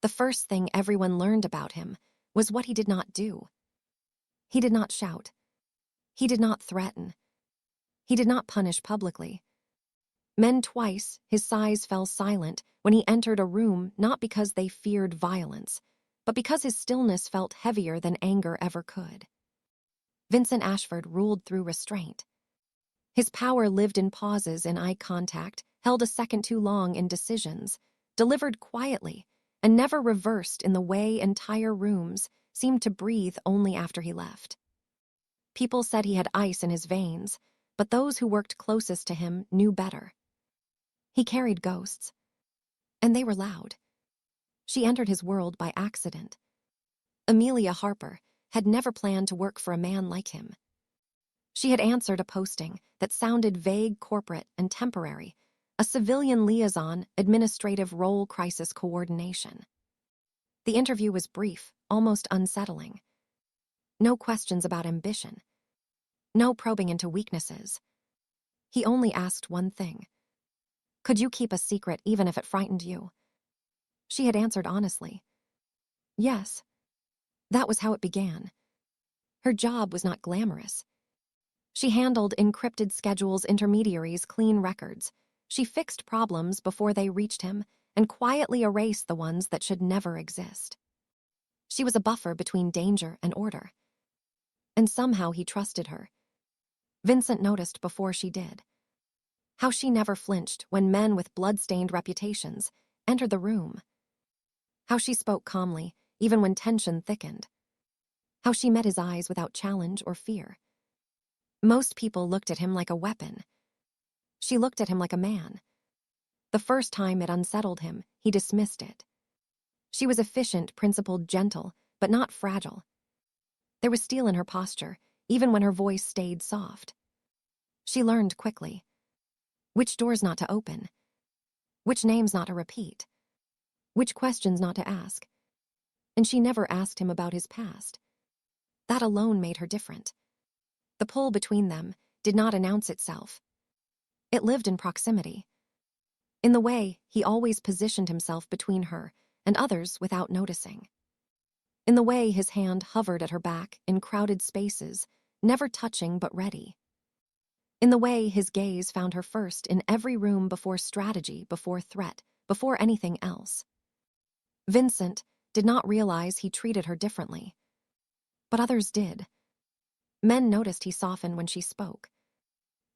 The first thing everyone learned about him was what he did not do. He did not shout. He did not threaten. He did not punish publicly. Men twice, his size fell silent when he entered a room, not because they feared violence, but because his stillness felt heavier than anger ever could. Vincent Ashford ruled through restraint. His power lived in pauses in eye contact, held a second too long in decisions, delivered quietly, and never reversed in the way entire rooms seemed to breathe only after he left. People said he had ice in his veins, but those who worked closest to him knew better. He carried ghosts, and they were loud. She entered his world by accident. Amelia Harper had never planned to work for a man like him. She had answered a posting that sounded vague, corporate, and temporary, a civilian liaison, administrative role crisis coordination. The interview was brief, almost unsettling. No questions about ambition. No probing into weaknesses. He only asked one thing. Could you keep a secret even if it frightened you? She had answered honestly. Yes. That was how it began. Her job was not glamorous. She handled encrypted schedules, intermediaries, clean records. She fixed problems before they reached him and quietly erased the ones that should never exist. She was a buffer between danger and order. And somehow he trusted her. Vincent noticed before she did. How she never flinched when men with blood-stained reputations entered the room. How she spoke calmly, even when tension thickened. How she met his eyes without challenge or fear. Most people looked at him like a weapon. She looked at him like a man. The first time it unsettled him, he dismissed it. She was efficient, principled, gentle, but not fragile. There was steel in her posture, even when her voice stayed soft. She learned quickly. Which doors not to open. Which names not to repeat. Which questions not to ask. And she never asked him about his past. That alone made her different. The pull between them did not announce itself. It lived in proximity. In the way, he always positioned himself between her and others without noticing. In the way, his hand hovered at her back in crowded spaces, never touching but ready. In the way, his gaze found her first in every room before strategy, before threat, before anything else. Vincent did not realize he treated her differently. But others did. Men noticed he softened when she spoke.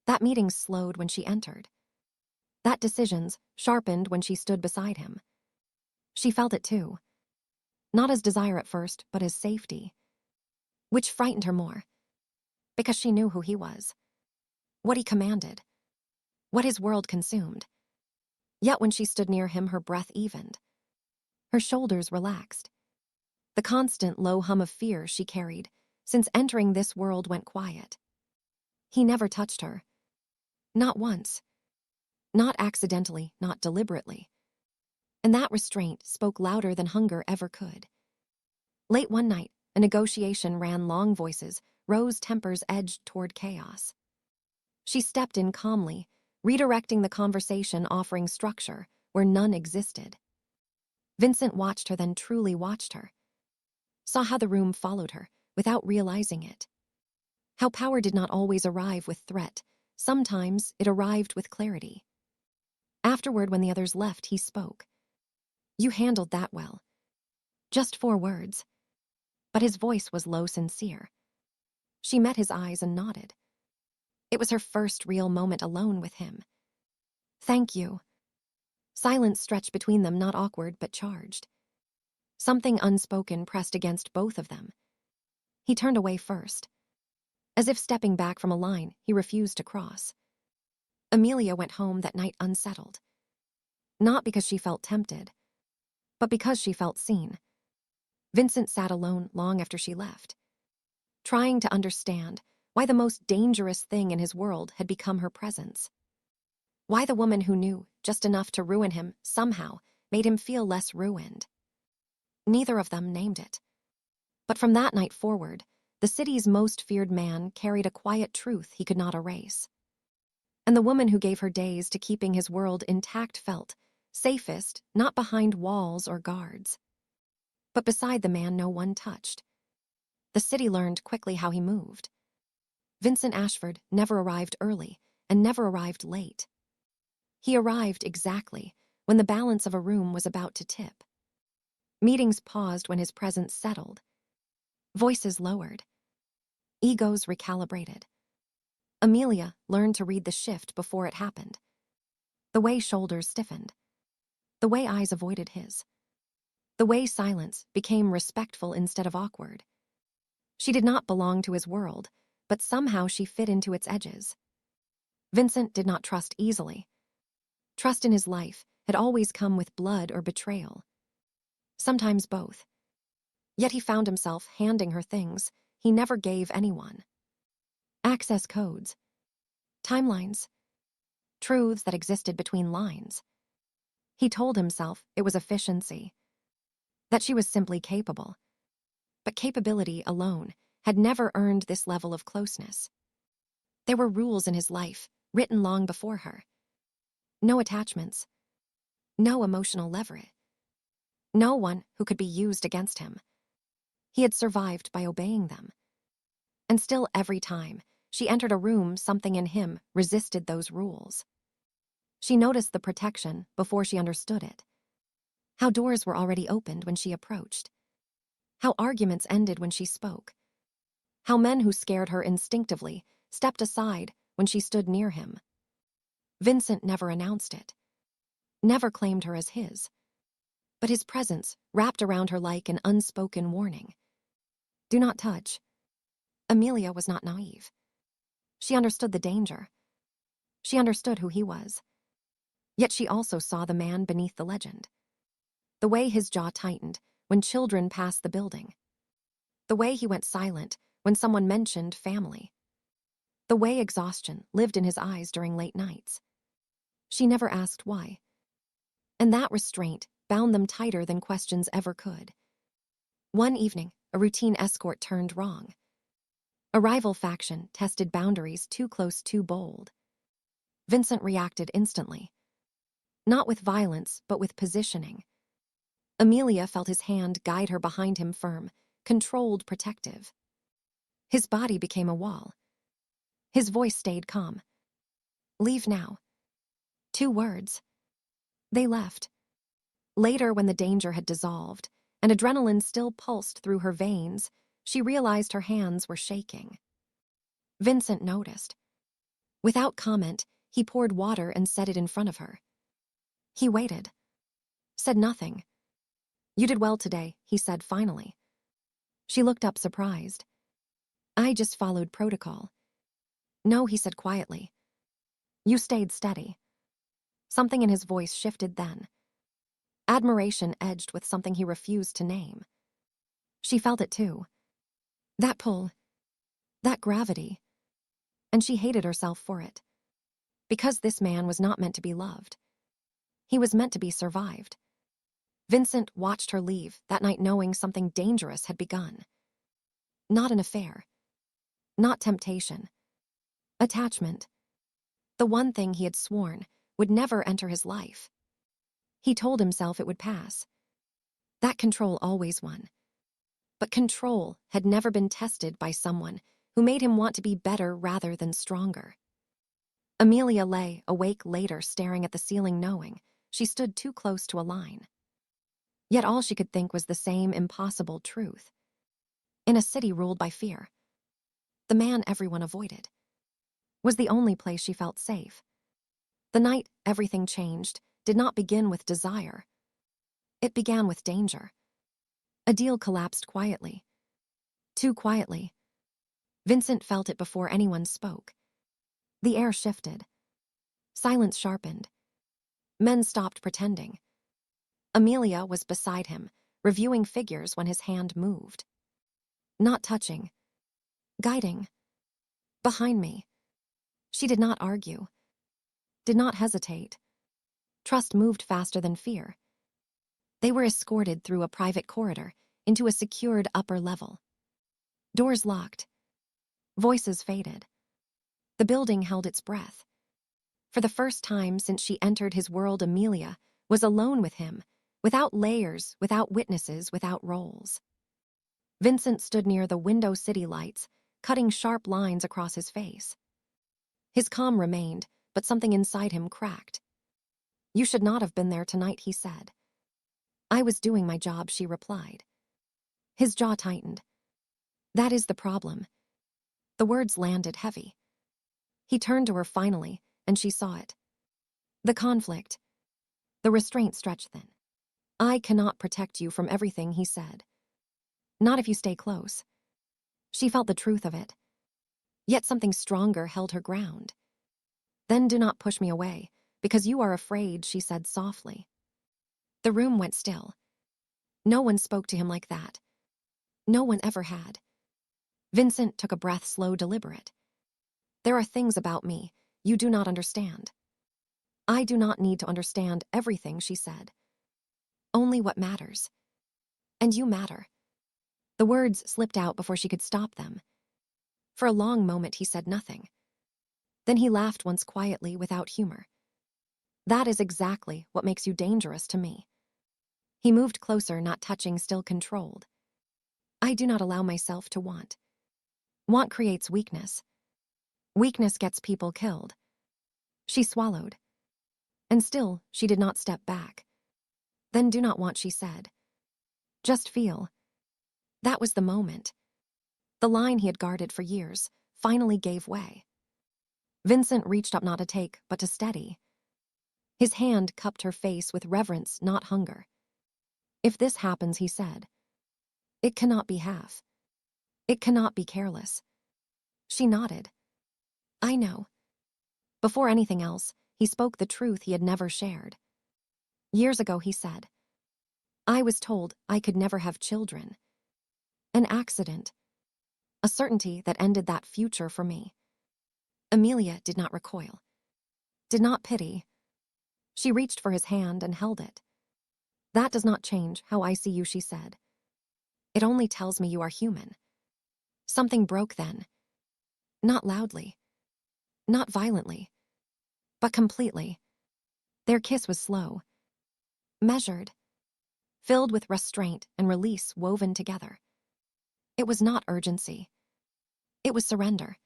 That meeting slowed when she entered. That decisions sharpened when she stood beside him. She felt it too. Not as desire at first, but as safety. Which frightened her more. Because she knew who he was. What he commanded. What his world consumed. Yet when she stood near him, her breath evened. Her shoulders relaxed. The constant low hum of fear she carried since entering this world went quiet. He never touched her. Not once. Not accidentally, not deliberately. And that restraint spoke louder than hunger ever could. Late one night, a negotiation ran long voices, rose tempers edged toward chaos. She stepped in calmly, redirecting the conversation, offering structure where none existed. Vincent watched her, then truly watched her. Saw how the room followed her, without realizing it. How power did not always arrive with threat. Sometimes it arrived with clarity. Afterward, when the others left, he spoke. You handled that well. Just 4 words. But his voice was low, sincere. She met his eyes and nodded. It was her first real moment alone with him. Thank you. Silence stretched between them, not awkward but charged. Something unspoken pressed against both of them. He turned away first. As if stepping back from a line he refused to cross. Amelia went home that night unsettled. Not because she felt tempted, but because she felt seen. Vincent sat alone long after she left, trying to understand why the most dangerous thing in his world had become her presence. Why the woman who knew just enough to ruin him somehow made him feel less ruined. Neither of them named it. But from that night forward, the city's most feared man carried a quiet truth he could not erase. And the woman who gave her days to keeping his world intact felt safest not behind walls or guards, But beside the man, no one touched. The city learned quickly how he moved. Vincent Ashford never arrived early and never arrived late. He arrived exactly when the balance of a room was about to tip. Meetings paused when his presence settled. Voices lowered. Egos recalibrated. Amelia learned to read the shift before it happened. The way shoulders stiffened. The way eyes avoided his. The way silence became respectful instead of awkward. She did not belong to his world, but somehow she fit into its edges. Vincent did not trust easily. Trust in his life had always come with blood or betrayal. Sometimes both. Yet he found himself handing her things he never gave anyone. Access codes. Timelines. Truths that existed between lines. He told himself it was efficiency. That she was simply capable. But capability alone had never earned this level of closeness. There were rules in his life, written long before her. No attachments. No emotional leverage. No one who could be used against him. He had survived by obeying them. And still every time she entered a room, something in him resisted those rules. She noticed the protection before she understood it. How doors were already opened when she approached. How arguments ended when she spoke. How men who scared her instinctively stepped aside when she stood near him. Vincent never announced it. Never claimed her as his. But his presence wrapped around her like an unspoken warning. Do not touch. Amelia was not naive. She understood the danger. She understood who he was. Yet she also saw the man beneath the legend. The way his jaw tightened when children passed the building. The way he went silent when someone mentioned family. The way exhaustion lived in his eyes during late nights. She never asked why. And that restraint bound them tighter than questions ever could. One evening, a routine escort turned wrong. A rival faction tested boundaries too close, too bold. Vincent reacted instantly. Not with violence, but with positioning. Amelia felt his hand guide her behind him, firm, controlled, protective. His body became a wall. His voice stayed calm. Leave now. 2 words. They left. Later, when the danger had dissolved and adrenaline still pulsed through her veins, she realized her hands were shaking. Vincent noticed. Without comment, he poured water and set it in front of her. He waited. Said nothing. You did well today, he said finally. She looked up surprised. I just followed protocol. No, he said quietly. You stayed steady. Something in his voice shifted then. Admiration edged with something he refused to name. She felt it too. That pull. That gravity. And she hated herself for it. Because this man was not meant to be loved. He was meant to be survived. Vincent watched her leave that night knowing something dangerous had begun. Not an affair. Not temptation. Attachment. The one thing he had sworn would never enter his life. He told himself it would pass. That control always won. But control had never been tested by someone who made him want to be better rather than stronger. Amelia lay awake later, staring at the ceiling, knowing she stood too close to align. Yet all she could think was the same impossible truth. In a city ruled by fear, the man everyone avoided was the only place she felt safe. The night everything changed did not begin with desire. It began with danger. A deal collapsed quietly. Too quietly. Vincent felt it before anyone spoke. The air shifted. Silence sharpened. Men stopped pretending. Amelia was beside him, reviewing figures when his hand moved. Not touching. Guiding. Behind me. She did not argue. Did not hesitate. Trust moved faster than fear. They were escorted through a private corridor into a secured upper level. Doors locked. Voices faded. The building held its breath. For the first time since she entered his world, Amelia was alone with him, Without layers, without witnesses, without roles. Vincent stood near the window city lights, cutting sharp lines across his face. His calm remained, but something inside him cracked. "You should not have been there tonight," he said. "I was doing my job," she replied. His jaw tightened. "That is the problem." The words landed heavy. He turned to her finally, and she saw it. The conflict. The restraint stretched thin. "I cannot protect you from everything," he said. "Not if you stay close." She felt the truth of it. Yet something stronger held her ground. "Then do not push me away, because you are afraid," she said softly. The room went still. No one spoke to him like that. No one ever had. Vincent took a breath, slow, deliberate. "There are things about me you do not understand." "I do not need to understand everything," she said. "Only what matters. And you matter." The words slipped out before she could stop them. For a long moment he said nothing. Then he laughed once quietly, without humor. "That is exactly what makes you dangerous to me." He moved closer, not touching, still controlled. "I do not allow myself to want. Want creates weakness. Weakness gets people killed." She swallowed. And still, she did not step back. "Then do not want," she said. "Just feel." That was the moment. The line he had guarded for years finally gave way. Vincent reached up, not to take, but to steady. His hand cupped her face with reverence, not hunger. "If this happens," he said, "it cannot be half. It cannot be careless." She nodded. "I know." Before anything else, he spoke the truth he had never shared. Years ago, he said, "I was told I could never have children. An accident. A certainty that ended that future for me." Amelia did not recoil. Did not pity. She reached for his hand and held it. "That does not change how I see you," she said. "It only tells me you are human." Something broke then. Not loudly. Not violently. But completely. Their kiss was slow. Measured. Filled with restraint and release woven together. It was not urgency. It was surrender.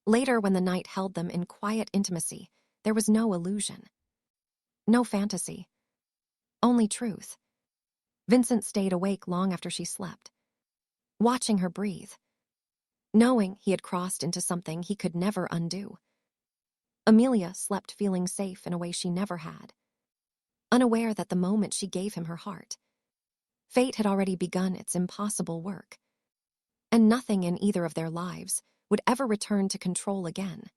Later, when the night held them in quiet intimacy, there was no illusion. No fantasy. Only truth. Vincent stayed awake long after she slept, watching her breathe, knowing he had crossed into something he could never undo. Amelia slept feeling safe in a way she never had, unaware that the moment she gave him her heart, fate had already begun its impossible work, and nothing in either of their lives would ever return to control again.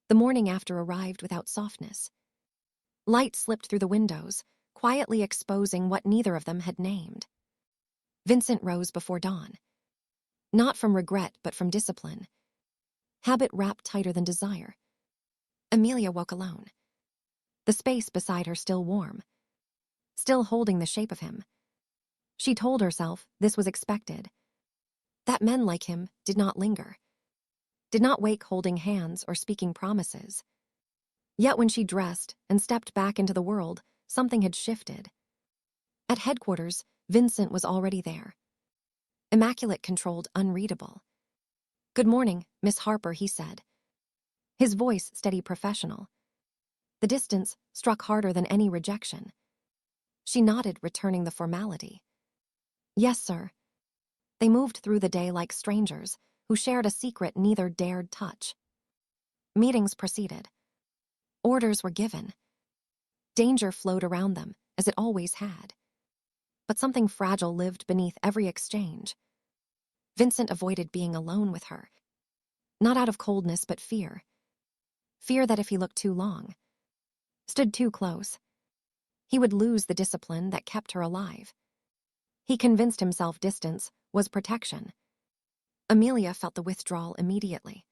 The morning after arrived without softness. Light slipped through the windows, quietly exposing what neither of them had named. Vincent rose before dawn. Not from regret, but from discipline. Habit wrapped tighter than desire. Amelia woke alone. The space beside her still warm. Still holding the shape of him. She told herself this was expected. That men like him did not linger. Did not wake holding hands or speaking promises. Yet when she dressed and stepped back into the world, something had shifted. At headquarters, Vincent was already there. Immaculate, controlled, unreadable. "Good morning, Miss Harper," he said. His voice steady, professional. The distance struck harder than any rejection. She nodded, returning the formality. "Yes, sir." They moved through the day like strangers who shared a secret neither dared touch. Meetings proceeded. Orders were given. Danger flowed around them, as it always had. But something fragile lived beneath every exchange. Vincent avoided being alone with her. Not out of coldness, but fear. Fear that if he looked too long, stood too close, he would lose the discipline that kept her alive. He convinced himself distance was protection. Amelia felt the withdrawal immediately.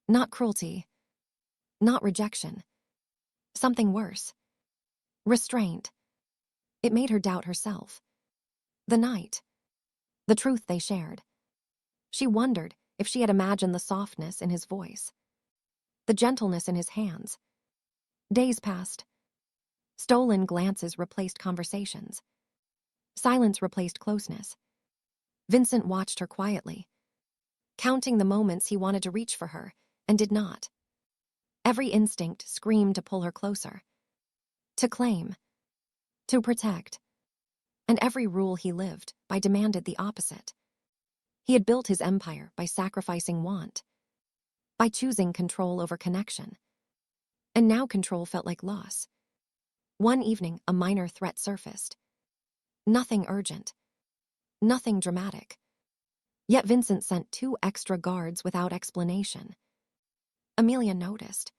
Not cruelty. Not rejection. Something worse. Restraint. It made her doubt herself. The night. The truth they shared. She wondered if she had imagined the softness in his voice. The gentleness in his hands. Days passed. Stolen glances replaced conversations. Silence replaced closeness. Vincent watched her quietly, counting the moments he wanted to reach for her and did not. Every instinct screamed to pull her closer, to claim, to protect. And every rule he lived by demanded the opposite. He had built his empire by sacrificing want, by choosing control over connection. And now control felt like loss. One evening, a minor threat surfaced. Nothing urgent, nothing dramatic. Yet Vincent sent 2 extra guards without explanation. Amelia noticed.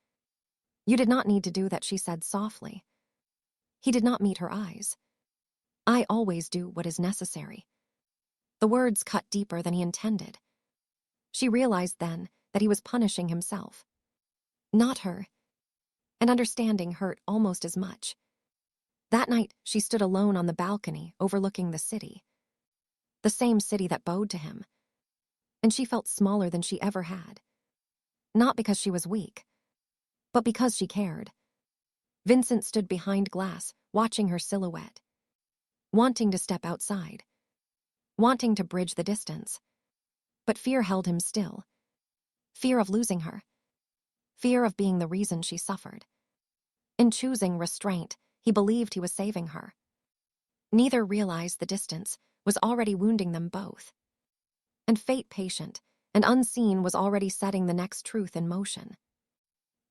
"You did not need to do that," she said softly. He did not meet her eyes. "I always do what is necessary." The words cut deeper than he intended. She realized then that he was punishing himself, not her, and understanding hurt almost as much. That night, she stood alone on the balcony overlooking the city. The same city that bowed to him. And she felt smaller than she ever had. Not because she was weak, but because she cared. Vincent stood behind glass, watching her silhouette, wanting to step outside, wanting to bridge the distance. But fear held him still. Fear of losing her. Fear of being the reason she suffered. In choosing restraint, he believed he was saving her. Neither realized the distance was already wounding them both. And fate, patient and unseen, was already setting the next truth in motion.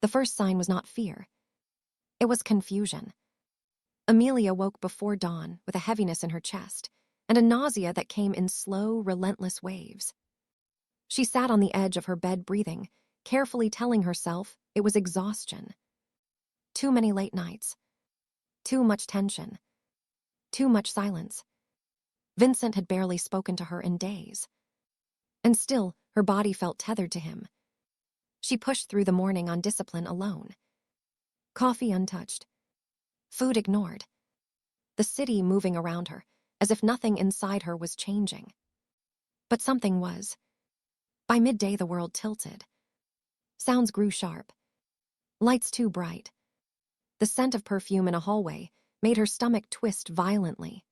The first sign was not fear. It was confusion. Amelia woke before dawn with a heaviness in her chest and a nausea that came in slow, relentless waves. She sat on the edge of her bed breathing, carefully telling herself it was exhaustion. Too many late nights. Too much tension. Too much silence. Vincent had barely spoken to her in days. And still, her body felt tethered to him. She pushed through the morning on discipline alone. Coffee untouched. Food ignored. The city moving around her, as if nothing inside her was changing. But something was. By midday, the world tilted. Sounds grew sharp. Lights too bright. The scent of perfume in a hallway made her stomach twist violently.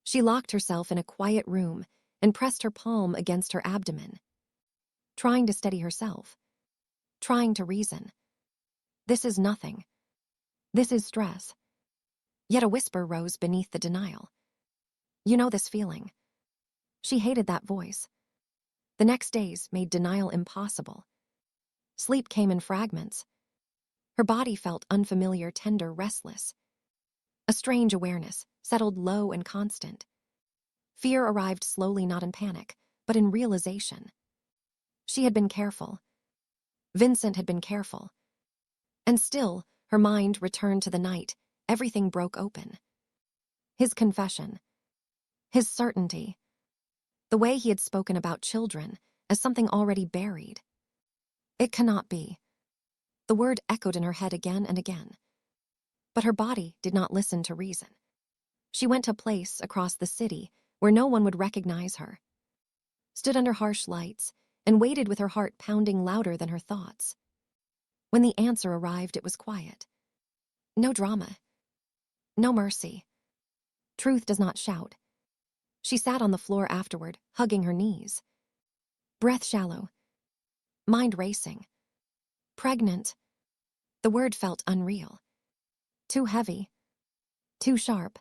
She locked herself in a quiet room and pressed her palm against her abdomen, trying to steady herself, trying to reason. This is nothing. This is stress. Yet a whisper rose beneath the denial. You know this feeling. She hated that voice. The next days made denial impossible. Sleep came in fragments. Her body felt unfamiliar, tender, restless. A strange awareness settled low and constant. Fear arrived slowly, not in panic, but in realization. She had been careful. Vincent had been careful. And still, her mind returned to the night everything broke open. His confession. His certainty. The way he had spoken about children as something already buried. It cannot be. The word echoed in her head again and again. But her body did not listen to reason. She went to a place across the city where no one would recognize her, stood under harsh lights, and waited with her heart pounding louder than her thoughts. When the answer arrived, it was quiet. No drama. No mercy. Truth does not shout. She sat on the floor afterward, hugging her knees. Breath shallow. Mind racing. Pregnant. The word felt unreal. Too heavy. Too sharp.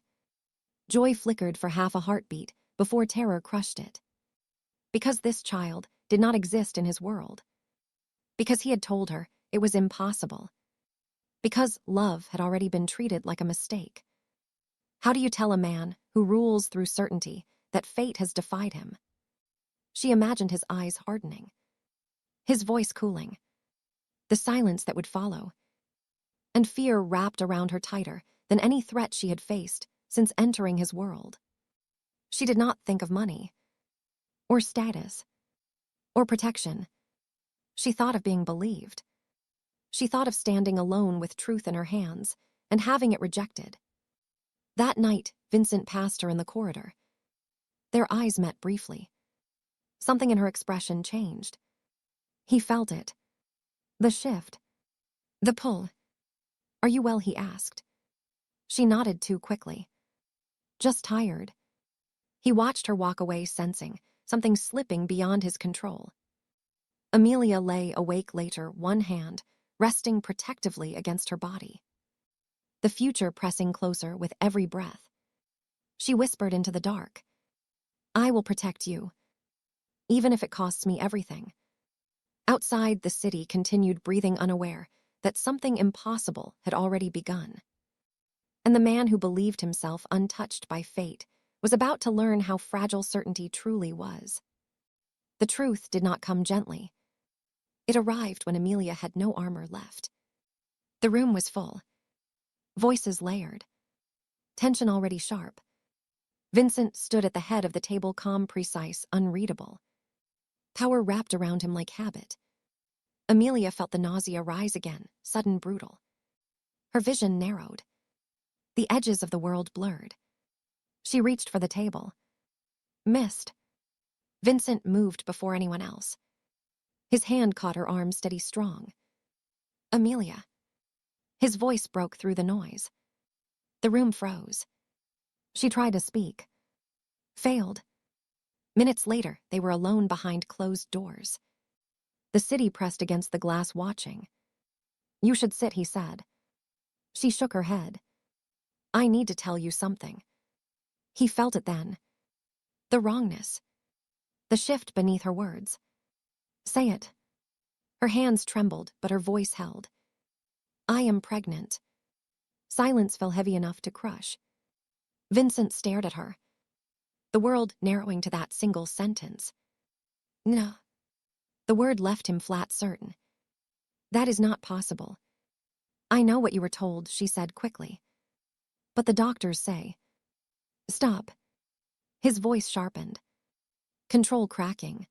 Joy flickered for half a heartbeat before terror crushed it. Because this child did not exist in his world. Because he had told her it was impossible. Because love had already been treated like a mistake. How do you tell a man who rules through certainty that fate has defied him? She imagined his eyes hardening, his voice cooling, the silence that would follow. And fear wrapped around her tighter than any threat she had faced since entering his world. She did not think of money, or status, or protection. She thought of being believed. She thought of standing alone with truth in her hands and having it rejected. That night, Vincent passed her in the corridor. Their eyes met briefly. Something in her expression changed. He felt it. The shift. The pull. Are you well? He asked. She nodded too quickly. Just tired. He watched her walk away, sensing something slipping beyond his control. Amelia lay awake later, one hand resting protectively against her body. The future pressing closer with every breath. She whispered into the dark, "I will protect you, even if it costs me everything." Outside, the city continued breathing, unaware that something impossible had already begun. And the man who believed himself untouched by fate was about to learn how fragile certainty truly was. The truth did not come gently. It arrived when Amelia had no armor left. The room was full. Voices layered. Tension already sharp. Vincent stood at the head of the table, calm, precise, unreadable. Power wrapped around him like habit. Amelia felt the nausea rise again, sudden, brutal. Her vision narrowed. The edges of the world blurred. She reached for the table. Missed. Vincent moved before anyone else. His hand caught her arm, steady, strong. "Amelia." His voice broke through the noise. The room froze. She tried to speak. Failed. Minutes later, they were alone behind closed doors. The city pressed against the glass, watching. "You should sit," he said. She shook her head. "I need to tell you something." He felt it then. The wrongness. The shift beneath her words. "Say it." Her hands trembled, but her voice held. "I am pregnant." Silence fell heavy enough to crush. Vincent stared at her. The world narrowing to that single sentence. "No." The word left him flat, certain. "That is not possible." "I know what you were told," she said quickly. "But the doctors say." "Stop." His voice sharpened. Control cracking.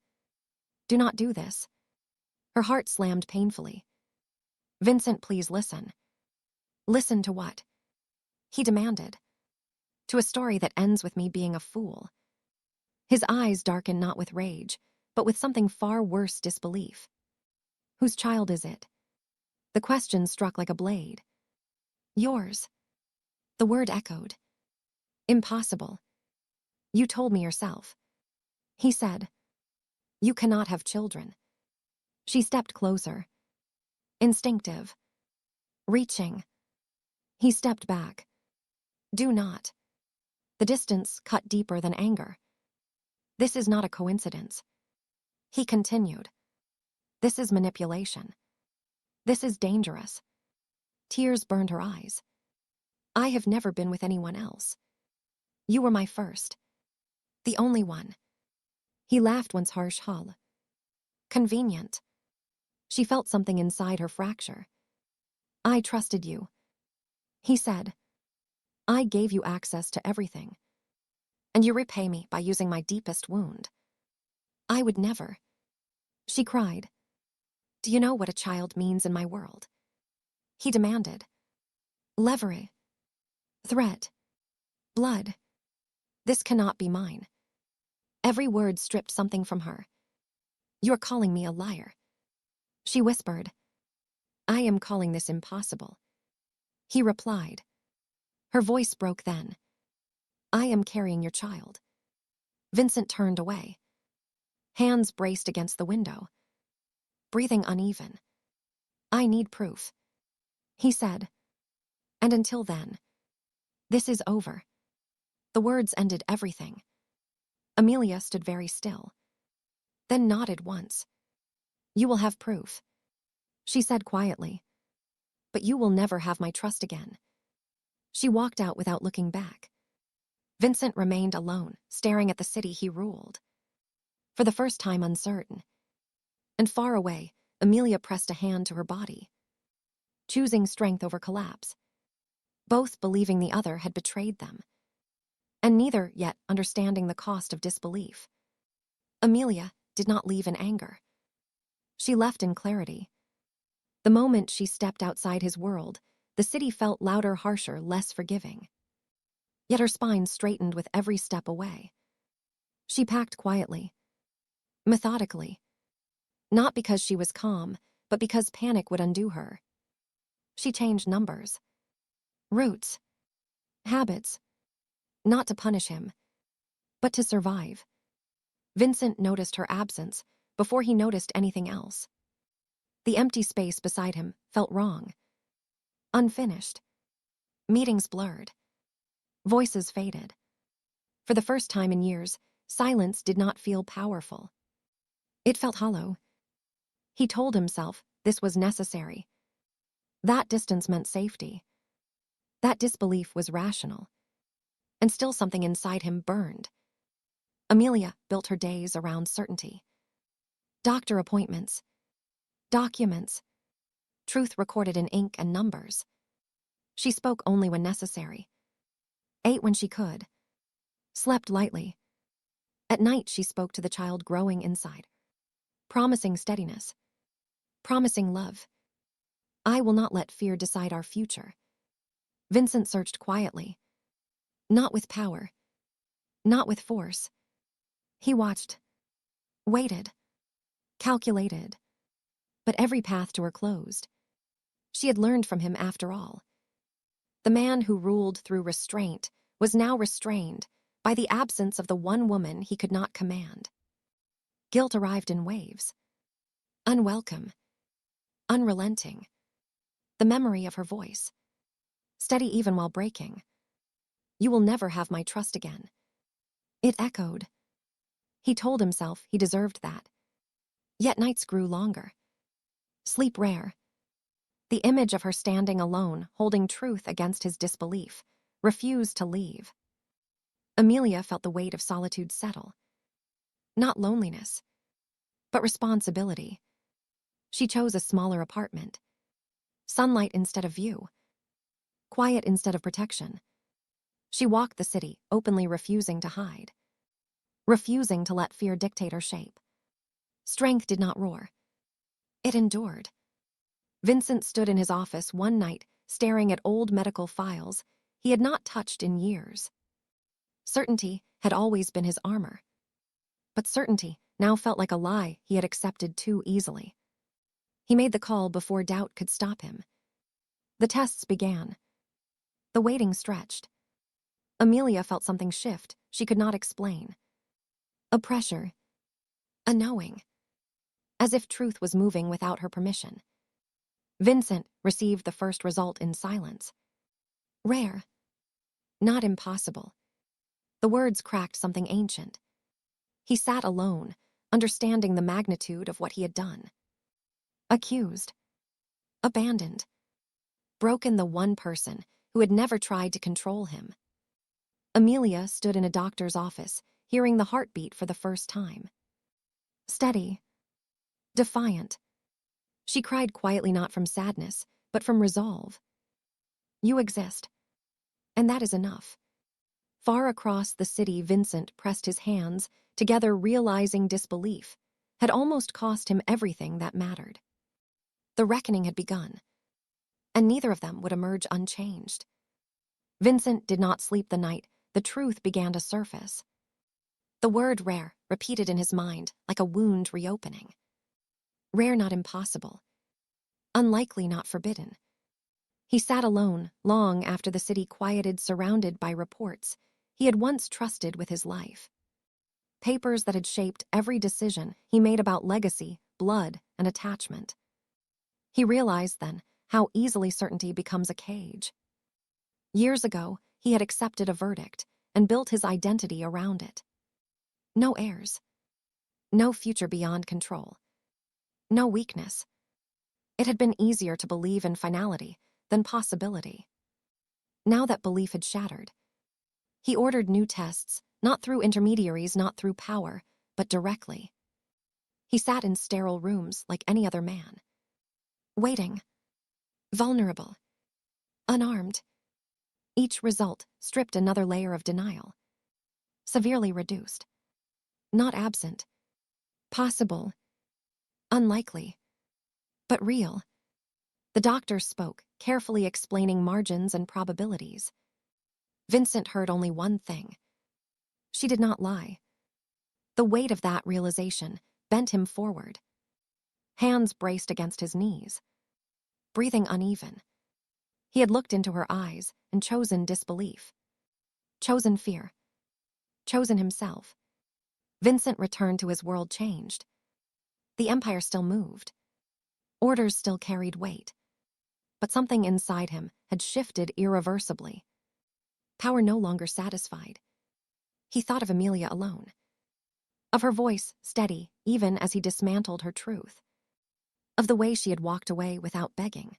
"Do not do this." Her heart slammed painfully. "Vincent, please listen." "Listen to what?" He demanded. "To a story that ends with me being a fool." His eyes darkened, not with rage, but with something far worse, disbelief. "Whose child is it?" The question struck like a blade. "Yours." The word echoed. "Impossible." "You told me yourself." He said. "You cannot have children." She stepped closer. Instinctive. Reaching. He stepped back. "Do not." The distance cut deeper than anger. "This is not a coincidence." He continued. "This is manipulation. This is dangerous." Tears burned her eyes. "I have never been with anyone else. You were my first. The only one." He laughed, once harsh, hull. "Convenient." She felt something inside her fracture. "I trusted you." He said. "I gave you access to everything. And you repay me by using my deepest wound." "I would never." She cried. "Do you know what a child means in my world?" He demanded. "Leverage. Threat. Blood. This cannot be mine." Every word stripped something from her. "You're calling me a liar." She whispered. "I am calling this impossible." He replied. Her voice broke then. "I am carrying your child." Vincent turned away. Hands braced against the window. Breathing uneven. "I need proof," he said. "And until then, this is over." The words ended everything. Amelia stood very still. Then nodded once. "You will have proof," she said quietly. "But you will never have my trust again." She walked out without looking back. Vincent remained alone, staring at the city he ruled. For the first time, uncertain. And far away, Amelia pressed a hand to her body, choosing strength over collapse. Both believing the other had betrayed them. And neither yet understanding the cost of disbelief. Amelia did not leave in anger. She left in clarity. The moment she stepped outside his world, the city felt louder, harsher, less forgiving. Yet her spine straightened with every step away. She packed quietly, methodically. Not because she was calm, but because panic would undo her. She changed numbers, routes, Habits, not to punish him, but to survive. Vincent noticed her absence before he noticed anything else. The empty space beside him felt wrong. Unfinished. Meetings blurred. Voices faded. For the first time in years, silence did not feel powerful. It felt hollow. He told himself this was necessary. That distance meant safety. That disbelief was rational. And still something inside him burned. Amelia built her days around certainty. Doctor appointments. Documents. Truth recorded in ink and numbers. She spoke only when necessary. Ate when she could. Slept lightly. At night she spoke to the child growing inside. Promising steadiness. Promising love. I will not let fear decide our future. Vincent searched quietly. Not with power. Not with force. He watched. Waited. Calculated. But every path to her closed. She had learned from him after all. The man who ruled through restraint was now restrained by the absence of the one woman he could not command. Guilt arrived in waves. Unwelcome. Unrelenting. The memory of her voice. Steady even while breaking. You will never have my trust again. It echoed. He told himself he deserved that. Yet nights grew longer. Sleep rare. The image of her standing alone, holding truth against his disbelief, refused to leave. Amelia felt the weight of solitude settle. Not loneliness, but responsibility. She chose a smaller apartment. Sunlight instead of view. Quiet instead of protection. She walked the city, openly refusing to hide. Refusing to let fear dictate her shape. Strength did not roar. It endured. Vincent stood in his office one night, staring at old medical files he had not touched in years. Certainty had always been his armor. But certainty now felt like a lie he had accepted too easily. He made the call before doubt could stop him. The tests began. The waiting stretched. Amelia felt something shift she could not explain. A pressure. A knowing. As if truth was moving without her permission. Vincent received the first result in silence. Rare. Not impossible. The words cracked something ancient. He sat alone, understanding the magnitude of what he had done. Accused. Abandoned. Broken the one person who had never tried to control him. Amelia stood in a doctor's office, hearing the heartbeat for the first time. Steady. Defiant. She cried quietly, not from sadness, but from resolve. You exist. And that is enough. Far across the city, Vincent pressed his hands together, realizing disbelief had almost cost him everything that mattered. The reckoning had begun, and neither of them would emerge unchanged. Vincent did not sleep the night the truth began to surface. The word rare repeated in his mind like a wound reopening. Rare, not impossible. Unlikely, not forbidden. He sat alone long after the city quieted, surrounded by reports he had once trusted with his life. Papers that had shaped every decision he made about legacy, blood, and attachment. He realized then how easily certainty becomes a cage. Years ago, he had accepted a verdict and built his identity around it. No heirs. No future beyond control. No weakness. It had been easier to believe in finality than possibility. Now that belief had shattered, he ordered new tests, not through intermediaries, not through power, but directly. He sat in sterile rooms like any other man. Waiting. Vulnerable. Unarmed. Each result stripped another layer of denial. Severely reduced. Not absent. Possible. Unlikely. But real. The doctor spoke, carefully explaining margins and probabilities. Vincent heard only one thing. She did not lie. The weight of that realization bent him forward. Hands braced against his knees. Breathing uneven. He had looked into her eyes, and chosen disbelief. Chosen fear. Chosen himself. Vincent returned to his world changed. The empire still moved. Orders still carried weight. But something inside him had shifted irreversibly. Power no longer satisfied. He thought of Amelia alone. Of her voice, steady, even as he dismantled her truth. Of the way she had walked away without begging.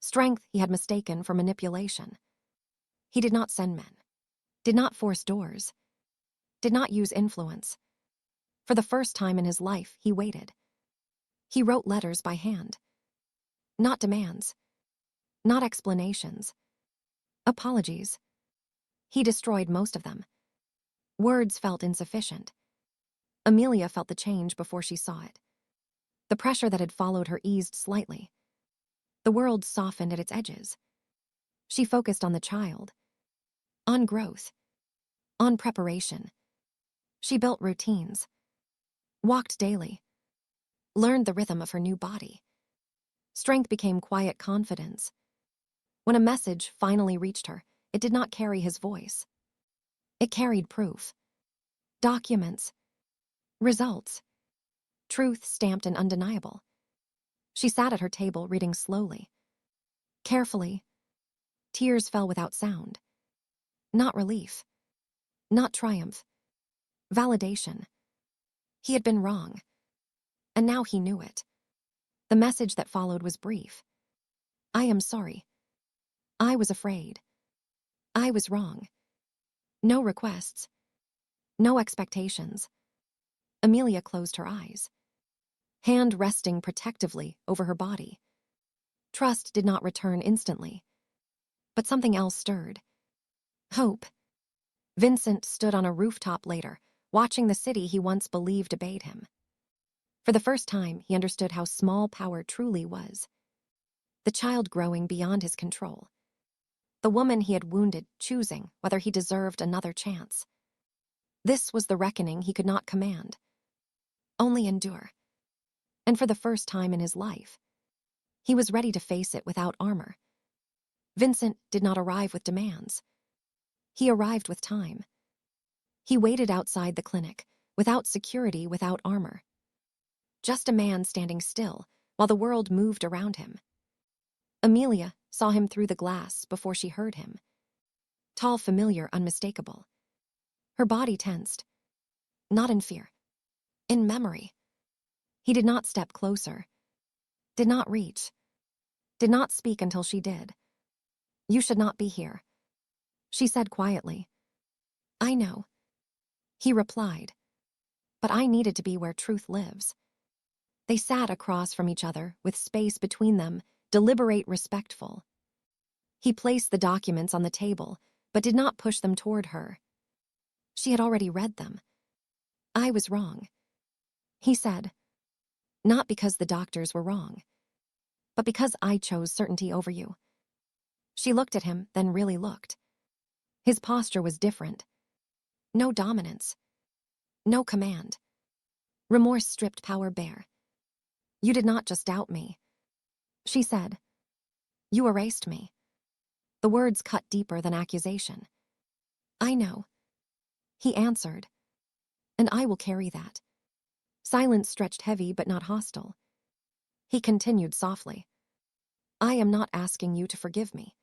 Strength he had mistaken for manipulation. He did not send men. Did not force doors. Did not use influence. For the first time in his life, he waited. He wrote letters by hand. Not demands. Not explanations. Apologies. He destroyed most of them. Words felt insufficient. Amelia felt the change before she saw it. The pressure that had followed her eased slightly. The world softened at its edges. She focused on the child. On growth. On preparation. She built routines. Walked daily. Learned the rhythm of her new body. Strength became quiet confidence. When a message finally reached her, it did not carry his voice. It carried proof. Documents. Results. Truth stamped and undeniable. She sat at her table reading slowly. Carefully. Tears fell without sound. Not relief. Not triumph. Validation. He had been wrong. And now he knew it. The message that followed was brief. I am sorry. I was afraid. I was wrong. No requests. No expectations. Amelia closed her eyes. Hand resting protectively over her body. Trust did not return instantly. But something else stirred. Hope. Vincent stood on a rooftop later, watching the city he once believed obeyed him. For the first time, he understood how small power truly was. The child growing beyond his control. The woman he had wounded choosing whether he deserved another chance. This was the reckoning he could not command. Only endure. And for the first time in his life, he was ready to face it without armor. Vincent did not arrive with demands. He arrived with time. He waited outside the clinic, without security, without armor. Just a man standing still, while the world moved around him. Amelia saw him through the glass before she heard him. Tall, familiar, unmistakable. Her body tensed. Not in fear. In memory. He did not step closer. Did not reach. Did not speak until she did. You should not be here. She said quietly. I know. He replied. But I needed to be where truth lives. They sat across from each other, with space between them, deliberate, respectful. He placed the documents on the table, but did not push them toward her. She had already read them. I was wrong. He said. Not because the doctors were wrong, but because I chose certainty over you. She looked at him, then really looked. His posture was different. No dominance. No command. Remorse stripped power bare. You did not just doubt me. She said. You erased me. The words cut deeper than accusation. I know. He answered. And I will carry that. Silence stretched heavy but not hostile. He continued softly. I am not asking you to forgive me.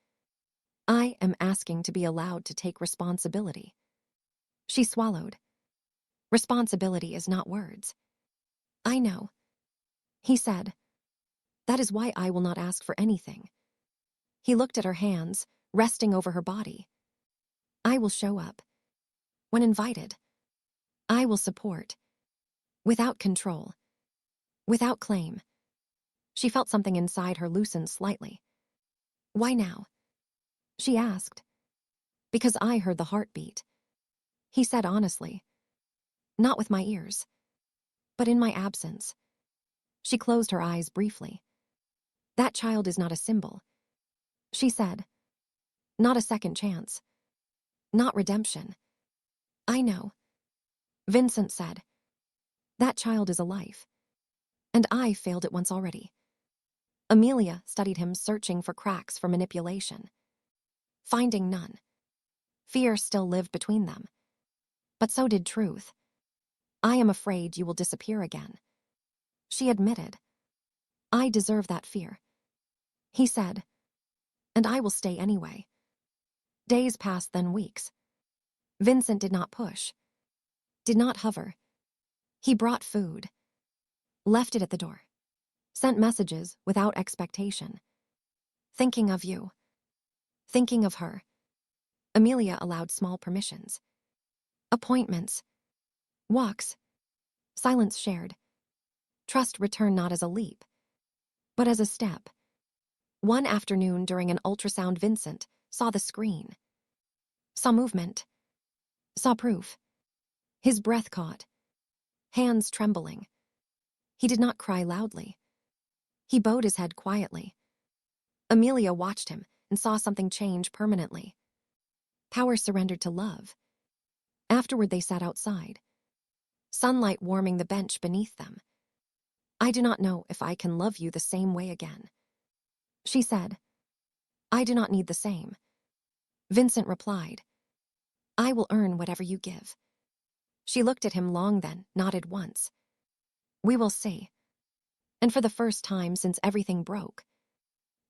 I am asking to be allowed to take responsibility. She swallowed. Responsibility is not words. I know. He said. That is why I will not ask for anything. He looked at her hands, resting over her body. I will show up. When invited. I will support. Without control. Without claim. She felt something inside her loosen slightly. Why now? She asked. Because I heard the heartbeat. He said honestly. Not with my ears. But in my absence. She closed her eyes briefly. That child is not a symbol. She said. Not a second chance. Not redemption. I know. Vincent said. That child is a life. And I failed it once already. Amelia studied him, searching for cracks for manipulation. Finding none. Fear still lived between them. But so did truth. I am afraid you will disappear again. She admitted. I deserve that fear. He said. And I will stay anyway. Days passed, then weeks. Vincent did not push. Did not hover. He brought food. Left it at the door. Sent messages without expectation. Thinking of you. Thinking of her. Amelia allowed small permissions. Appointments. Walks. Silence shared. Trust returned not as a leap, but as a step. One afternoon during an ultrasound, Vincent saw the screen. Saw movement. Saw proof. His breath caught. Hands trembling. He did not cry loudly. He bowed his head quietly. Amelia watched him and saw something change permanently. Power surrendered to love. Afterward, they sat outside. Sunlight warming the bench beneath them. I do not know if I can love you the same way again. She said. I do not need the same. Vincent replied. I will earn whatever you give. She looked at him long, then nodded once. We will see. And for the first time since everything broke,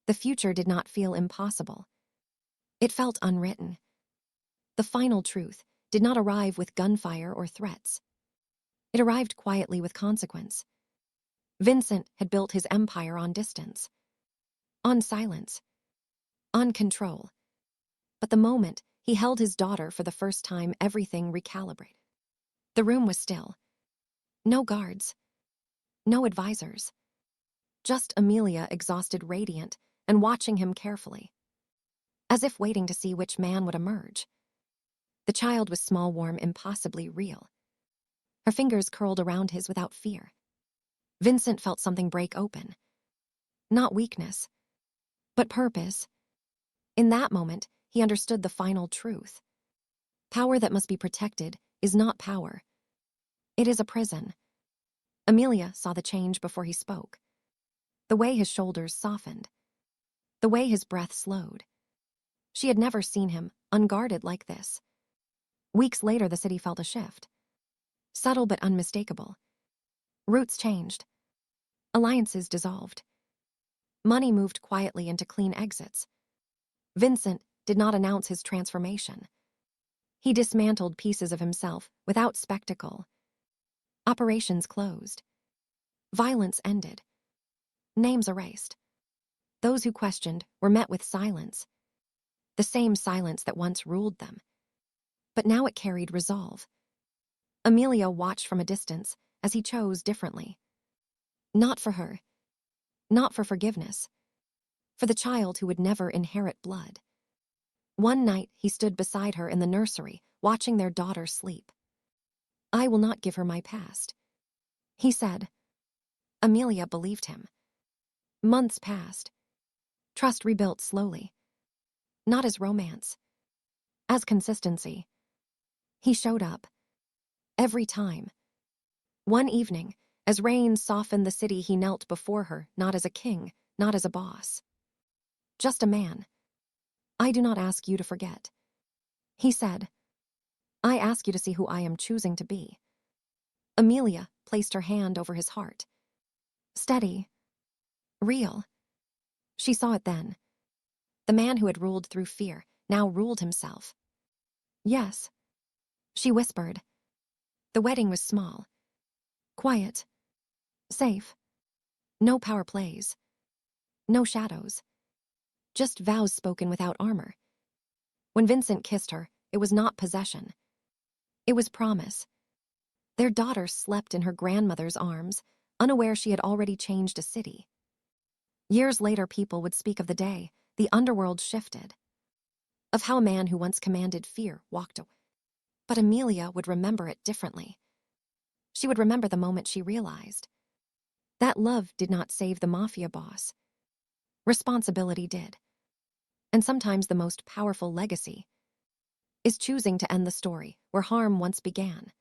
the future did not feel impossible. It felt unwritten. The final truth did not arrive with gunfire or threats. It arrived quietly with consequence. Vincent had built his empire on distance, on silence, on control. But the moment he held his daughter for the first time, everything recalibrated. The room was still. No guards. No advisors. Just Amelia, exhausted, radiant, and watching him carefully, as if waiting to see which man would emerge. The child was small, warm, impossibly real. Her fingers curled around his without fear. Vincent felt something break open. Not weakness, but purpose. In that moment, he understood the final truth. Power that must be protected is not power. It is a prison. Amelia saw the change before he spoke. The way his shoulders softened. The way his breath slowed. She had never seen him unguarded like this. Weeks later, the city felt a shift. Subtle but unmistakable. Routes changed. Alliances dissolved. Money moved quietly into clean exits. Vincent did not announce his transformation. He dismantled pieces of himself without spectacle. Operations closed. Violence ended. Names erased. Those who questioned were met with silence. The same silence that once ruled them. But now it carried resolve. Amelia watched from a distance as he chose differently. Not for her. Not for forgiveness. For the child who would never inherit blood. One night, he stood beside her in the nursery, watching their daughter sleep. I will not give her my past, he said. Amelia believed him. Months passed. Trust rebuilt slowly. Not as romance. As consistency. He showed up. Every time. One evening, as rain softened the city, he knelt before her, not as a king, not as a boss. Just a man. I do not ask you to forget, he said. I ask you to see who I am choosing to be. Amelia placed her hand over his heart. Steady. Real. She saw it then. The man who had ruled through fear now ruled himself. Yes, she whispered. The wedding was small. Quiet. Safe. No power plays. No shadows. Just vows spoken without armor. When Vincent kissed her, it was not possession. It was promise. Their daughter slept in her grandmother's arms, unaware she had already changed a city. Years later, people would speak of the day the underworld shifted. Of how a man who once commanded fear walked away. But Amelia would remember it differently. She would remember the moment she realized that love did not save the mafia boss. Responsibility did. And sometimes the most powerful legacy is choosing to end the story where harm once began.